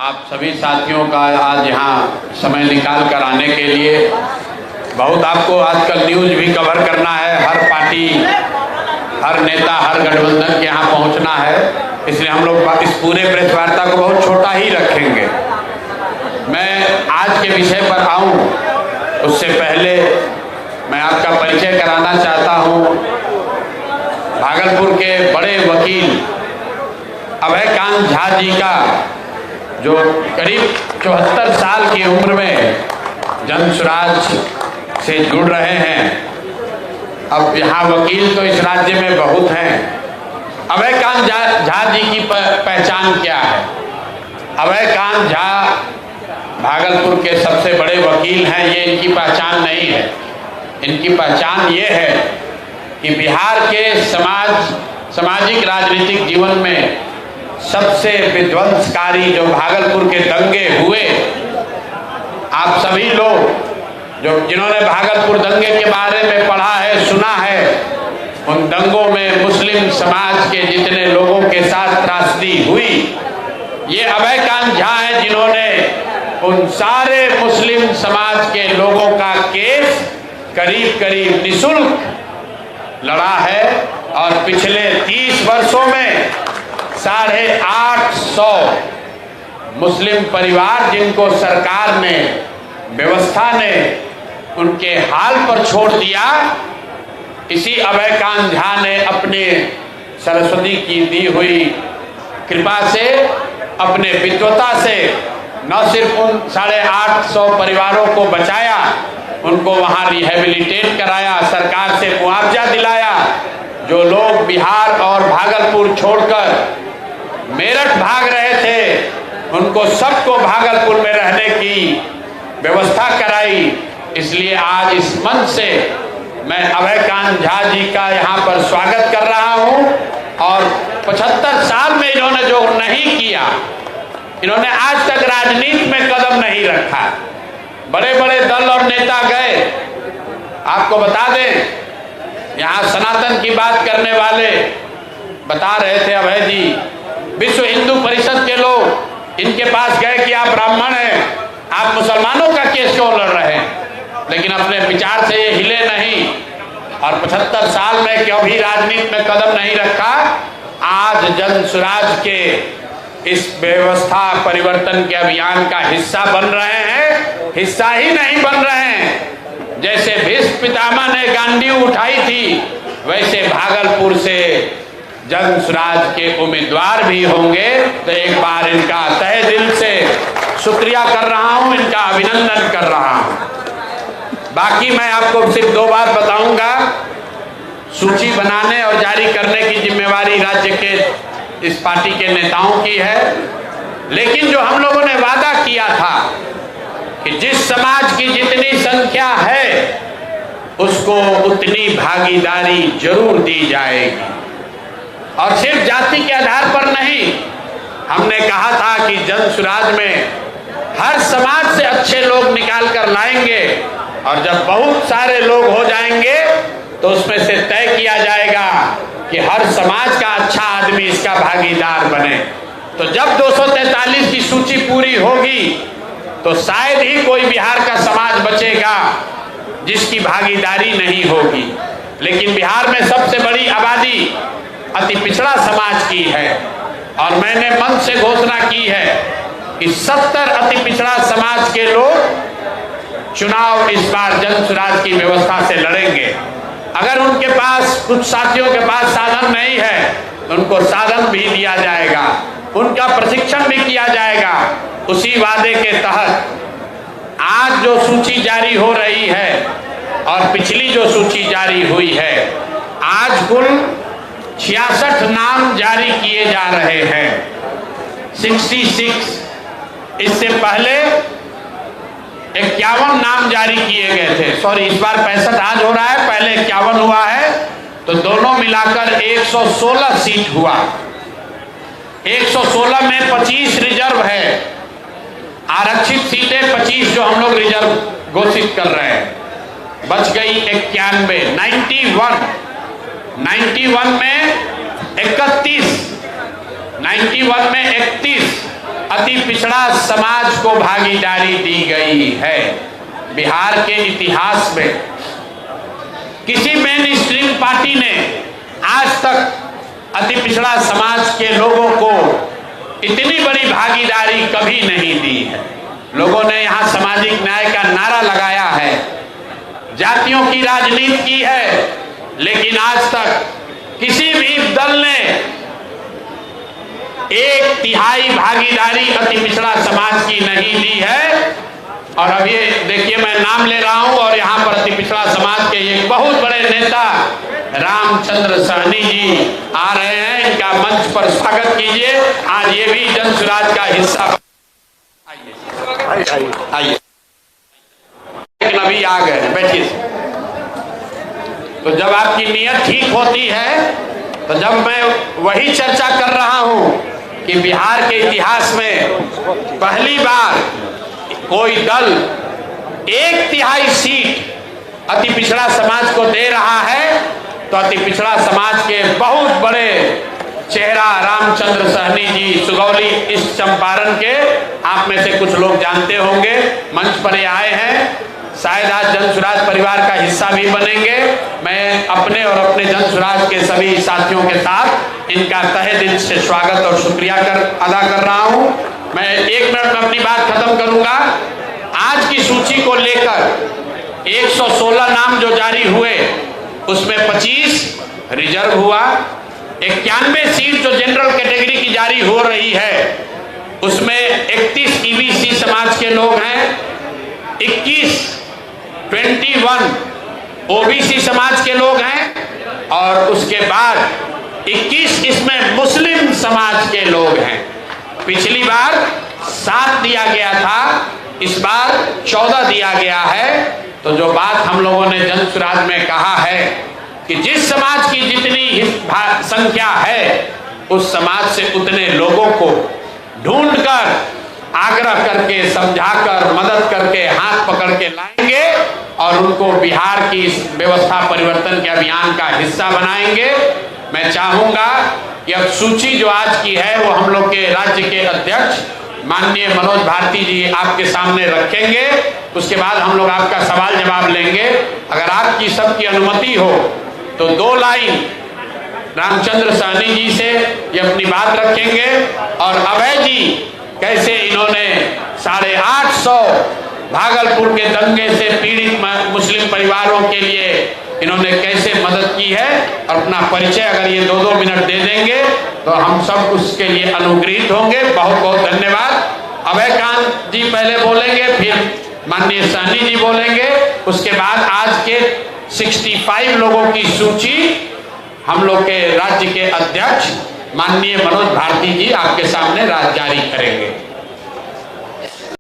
आप सभी साथियों का आज यहाँ समय निकाल कर आने के लिए बहुत आपको आजकल न्यूज़ भी कवर करना है। हर पार्टी, हर नेता, हर गठबंधन के यहाँ पहुँचना है, इसलिए हम लोग इस पूरे प्रेस वार्ता को बहुत छोटा ही रखेंगे। मैं आज के विषय पर आऊँ उससे पहले मैं आपका परिचय कराना चाहता हूँ। भागलपुर के बड़े वकील अभयकांत झा जी का, जो करीब 74 साल की उम्र में जनसुराज से जुड़ रहे हैं। अब यहाँ वकील तो इस राज्य में बहुत हैं। अभयकांत झा जी की पहचान क्या है? अभयकांत झा भागलपुर के सबसे बड़े वकील हैं, ये इनकी पहचान नहीं है। इनकी पहचान ये है कि बिहार के सामाजिक राजनीतिक जीवन में सबसे विध्वंसकारी जो भागलपुर के दंगे हुए, आप सभी लोग जिन्होंने भागलपुर दंगे के बारे में पढ़ा है, सुना है, उन दंगों में मुस्लिम समाज के जितने लोगों के साथ त्रासदी हुई, ये अभयकांत झा हैं जिन्होंने उन सारे मुस्लिम समाज के लोगों का केस करीब करीब निःशुल्क लड़ा है। और पिछले 30 वर्षों में 850 मुस्लिम परिवार जिनको सरकार ने, व्यवस्था ने उनके हाल पर छोड़ दिया, इसी अभयकांत झा ने अपने सरस्वती की दी हुई कृपा से, अपने विद्वता से न सिर्फ उन 850 परिवारों को बचाया, उनको वहाँ रिहेबिलिटेट कराया, सरकार से मुआवजा दिलाया। जो लोग बिहार और भागलपुर छोड़कर मेरठ भाग रहे थे, उनको सबको भागलपुर में रहने की व्यवस्था कराई। इसलिए आज इस मंच से मैं अभयकांत झा जी का यहाँ पर स्वागत कर रहा हूँ। और 75 साल में इन्होंने जो नहीं किया, इन्होंने आज तक राजनीति में कदम नहीं रखा। बड़े बड़े दल और नेता गए। आपको बता दें, यहाँ सनातन की बात करने वाले बता रहे थे अभय जी, विश्व हिंदू परिषद के लोग इनके पास गए कि आप ब्राह्मण हैं, आप मुसलमानों का केस क्यों लड़ रहे हैं, लेकिन अपने विचार से ये हिले नहीं। और 75 साल में कभी राजनीति में कदम नहीं रखा। आज जनसुराज के इस व्यवस्था परिवर्तन के अभियान का हिस्सा बन रहे हैं। हिस्सा ही नहीं बन रहे हैं, जैसे भीष्म पितामह ने गांडी उठाई थी, वैसे भागलपुर से जनसुराज के उम्मीदवार भी होंगे। तो एक बार इनका तहे दिल से शुक्रिया कर रहा हूं, इनका अभिनंदन कर रहा हूं। बाकी मैं आपको सिर्फ 2 बार बताऊंगा। सूची बनाने और जारी करने की जिम्मेवारी राज्य के इस पार्टी के नेताओं की है, लेकिन जो हम लोगों ने वादा किया था कि जिस समाज की जितनी संख्या है उसको उतनी भागीदारी जरूर दी जाएगी। और सिर्फ जाति के आधार पर नहीं, हमने कहा था कि जनसुराज में हर समाज से अच्छे लोग निकाल कर लाएंगे, और जब बहुत सारे लोग हो जाएंगे तो उसमें से तय किया जाएगा कि हर समाज का अच्छा आदमी इसका भागीदार बने। तो जब 243 की सूची पूरी होगी तो शायद ही कोई बिहार का समाज बचेगा जिसकी भागीदारी नहीं होगी। लेकिन बिहार में सबसे बड़ी आबादी अति पिछड़ा समाज की है, और मैंने मन से घोषणा की है कि 70 अति पिछड़ा समाज के लोग चुनाव इस बार जनसुराज की व्यवस्था से लड़ेंगे। अगर उनके पास, कुछ साथियों के पास साधन नहीं है, उनको साधन भी दिया जाएगा, उनका प्रशिक्षण भी किया जाएगा। उसी वादे के तहत आज जो सूची जारी हो रही है और पिछली जो सूची जारी हुई है, आज कुल 66 नाम जारी किए जा रहे हैं। 66। इससे पहले 51 नाम जारी किए गए थे। सॉरी, इस बार 65 आज हो रहा है, पहले 51 हुआ है, तो दोनों मिलाकर 116 सीट हुआ। 116 में 25 रिजर्व है, आरक्षित सीटें 25 जो हम लोग रिजर्व घोषित कर रहे हैं, बच गई 91। 91 में 31, 91 में 31 अति पिछड़ा समाज को भागीदारी दी गई है। बिहार के इतिहास में किसी मेन स्ट्रीम पार्टी ने आज तक अति पिछड़ा समाज के लोगों को इतनी बड़ी भागीदारी कभी नहीं दी है। लोगों ने यहाँ सामाजिक न्याय का नारा लगाया है, जातियों की राजनीति की है, लेकिन आज तक किसी भी दल ने 1/3 भागीदारी अति पिछड़ा समाज की नहीं दी है। और अब ये देखिए, मैं नाम ले रहा हूं और यहाँ पर अति पिछड़ा समाज के एक बहुत बड़े नेता रामचंद्र सहनी जी आ रहे हैं। इनका मंच पर स्वागत कीजिए। आज ये भी जन सुराज का हिस्सा। आइए, लेकिन अभी आ गए, बैठिए। तो जब आपकी नीयत ठीक होती है, तो जब मैं वही चर्चा कर रहा हूं कि बिहार के इतिहास में पहली बार कोई दल 1/3 सीट अति पिछड़ा समाज को दे रहा है, तो अति पिछड़ा समाज के बहुत बड़े चेहरा रामचंद्र सहनी जी, सुगौली ईस्ट चंपारण के, आप में से कुछ लोग जानते होंगे, मंच पर ये आए हैं। शायद आज जन सुराज परिवार का हिस्सा भी बनेंगे। मैं अपने और अपने जन सुराज के सभी साथियों के साथ इनका तहे दिल से स्वागत और शुक्रिया अदा कर रहा हूं। मैं 1 मिनट में अपनी बात खत्म करूंगा। आज की सूची को लेकर 116 नाम जो जारी हुए, उसमें 25 रिजर्व हुआ, 91 सीट जो जनरल कैटेगरी की जारी हो रही है, उसमें 31 ईबीसी समाज के लोग हैं, 21 ओबीसी समाज के लोग हैं, और उसके बाद 21 इसमें मुस्लिम समाज के लोग हैं। पिछली बार 7 दिया गया था, इस बार 14 दिया गया है। तो जो बात हम लोगों ने जन सुराज में कहा है कि जिस समाज की जितनी संख्या है, उस समाज से उतने लोगों को ढूंढकर, आग्रह करके, समझाकर, मदद करके, हाथ पकड़ के लाएंगे और उनको बिहार की इस व्यवस्था परिवर्तन के अभियान का हिस्सा बनाएंगे। मैं चाहूंगा कि अब सूची जो आज की है वो हम लोग के राज्य के अध्यक्ष माननीय मनोज भारती जी आपके सामने रखेंगे। उसके बाद हम लोग आपका सवाल जवाब लेंगे। अगर आपकी सबकी अनुमति हो तो 2 लाइन रामचंद्र सहनी जी से ये अपनी बात रखेंगे, और अभय जी कैसे इन्होंने 850 भागलपुर के दंगे से पीड़ित मुस्लिम परिवारों के लिए इन्होंने कैसे मदद की है, और अपना परिचय अगर ये 2-2 मिनट दे देंगे तो हम सब उसके लिए अनुग्रहित होंगे। बहुत बहुत धन्यवाद। अभय कांत जी पहले बोलेंगे, फिर माननीय सहनी जी बोलेंगे, उसके बाद आज के 65 लोगों की सूची हम लोग के राज्य के अध्यक्ष माननीय मनोज भारती जी आपके सामने जारी करेंगे।